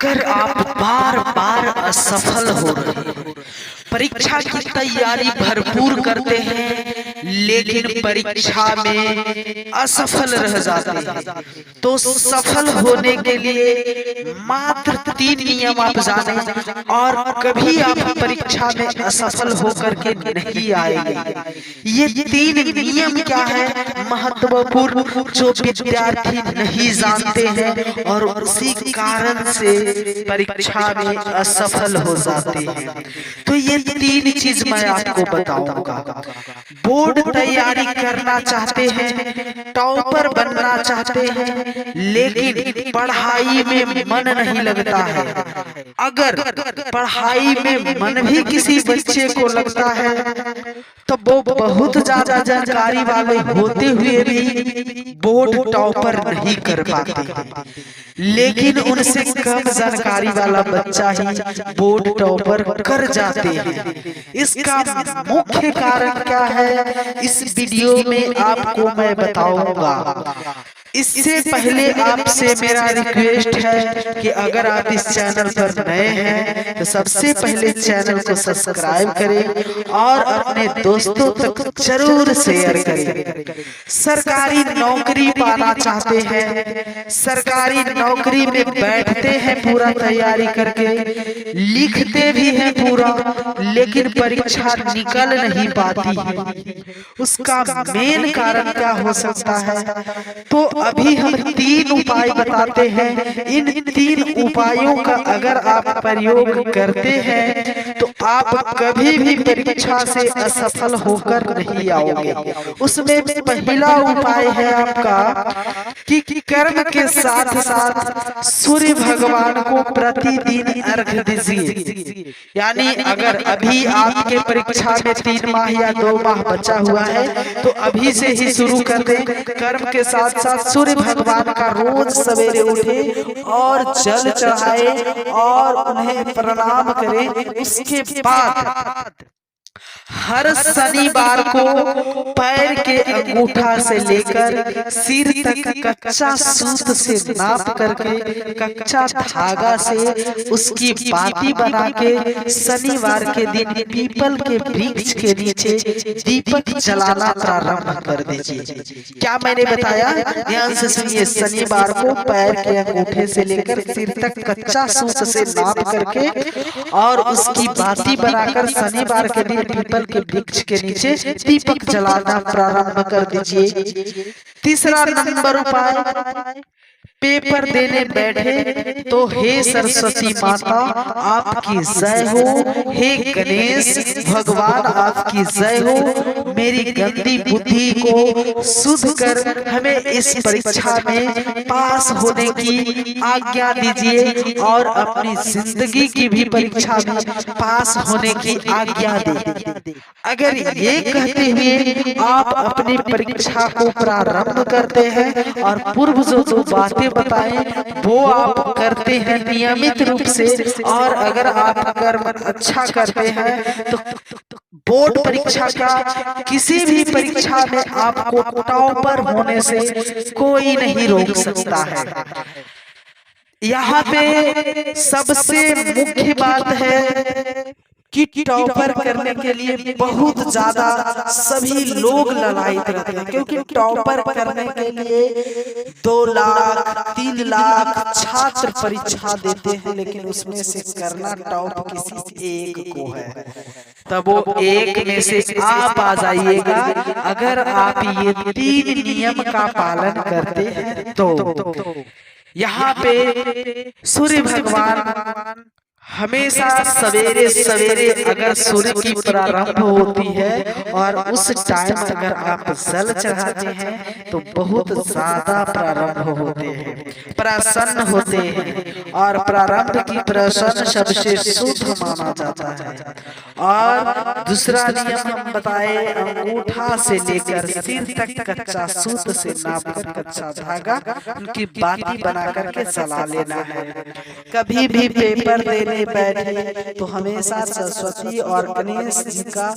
अगर आप बार बार असफल हो रहे हैं, परीक्षा की तैयारी भरपूर करते हैं लेकिन परीक्षा में असफल रह जाते हैं, तो सफल होने के लिए मात्र 3 नियम आप जानें और कभी आप परीक्षा में असफल होकर के नहीं आएंगे। ये 3 नियम क्या है महत्वपूर्ण, जो विद्यार्थी नहीं जानते हैं और उसी कारण से परीक्षा में असफल हो जाते हैं। तो ये 3 चीज मैं आपको बताऊंगा। बोर्ड तैयारी करना चाहते हैं, टॉपर बनना चाहते हैं, लेकिन पढ़ाई में मन नहीं लगता है। अगर पढ़ाई में मन भी किसी बच्चे को लगता है तो वो बहुत ज्यादा जानकारी वाले होते हुए भी बोर्ड टॉपर नहीं कर पाते हैं, लेकिन उनसे कम जानकारी वाला बच्चा ही बोर्ड टॉपर कर जाते हैं। इसका मुख्य कारण क्या है इस वीडियो में आपको मैं बताऊंगा। इससे पहले आपसे मेरा रिक्वेस्ट है कि अगर आप इस चैनल पर नए हैं तो सबसे पहले चैनल को सब्सक्राइब करें और अपने दोस्तों तक जरूर शेयर करें। सरकारी नौकरी पाना चाहते हैं, सरकारी नौकरी में बैठते हैं पूरा तैयारी करके, लिखते भी हैं पूरा, लेकिन परीक्षा निकल नहीं पाती है। उसका मेन कारण क्या हो सकता है? तो अभी हम 3 उपाय बताते हैं। इन 3 उपायों का अगर आप प्रयोग करते हैं तो आप कभी भी परीक्षा से असफल होकर नहीं आओगे। उसमें पहला उपाय है आपका कि कर्म के साथ साथ सूर्य भगवान को प्रतिदिन अर्घ्य दीजिए। यानी अगर अभी आपके परीक्षा में 3 माह या 2 माह बचा हुआ है तो अभी से ही शुरू कर दें। कर्म के साथ साथ सूर्य भगवान का रोज सवेरे उठे और जल चढ़ाए और उन्हें प्रणाम करें। उसके बाद हर शनिवार को पैर के अंगूठा से लेकर सिर तक कच्चा सूत से नाप करके कच्चा धागा से उसकी बाती बना के शनिवार के दिन पीपल के वृक्ष के नीचे दीपक जलाना प्रारंभ कर दीजिए। क्या मैंने बताया? ध्यान से सुनिए। शनिवार को पैर के अंगूठे से लेकर सिर तक कच्चा सूत से नाप करके और उसकी बाती बनाकर शनिवार के दिन पीपल के वृक्ष के नीचे दीपक जलाना प्रारंभ कर दीजिए। तीसरा नंबर उपाय, पेपर देने बैठे तो हे सरस्वती माता आपकी जय हो, हे गणेश भगवान आपकी जय हो, मेरी गंदी बुद्धि को शुद्ध कर हमें इस परीक्षा में पास होने की आज्ञा दीजिए और अपनी जिंदगी की भी परीक्षा में पास होने की आज्ञा दीजिए। अगर ये कहते हुए आप अपनी परीक्षा को प्रारंभ करते हैं और पूर्व जो बातें बताएं वो आप करते हैं नियमित रूप से, और अगर आप कर्म अच्छा करते हैं तो बोर्ड परीक्षा का किसी भी परीक्षा में आपको टॉपर होने से कोई नहीं रोक सकता है। यहाँ पे सबसे मुख्य बात है कि टॉपर करने के लिए बहुत ज्यादा सभी लोग ललायित रहते हैं, क्योंकि टॉपर करने के लिए 2 लाख 3 लाख छात्र परीक्षा देते हैं, लेकिन उसमें से करना टॉप किसी एक को है। तब वो एक में से आप आ जाइएगा अगर आप ये 3 नियम का पालन करते हैं तो। यहाँ पे सूर्य भगवान हमेशा सवेरे सवेरे अगर सूर्य की प्रारंभ होती है और उस टाइम अगर आप जल चढ़ाते हैं तो बहुत ज्यादा प्रारंभ होते हैं, प्रसन्न होते हैं, और प्रारंभ की प्रसन्न सबसे शुद्ध माना जाता है। और दूसरा नियम हम बताए, अंगूठा से लेकर सिर तक कच्चा सूत से नापकर कच्चा धागा उनकी बाती बना करके जला लेना है। कभी भी पेपर देने बैठे तो हमेशा सरस्वती और गणेश जी का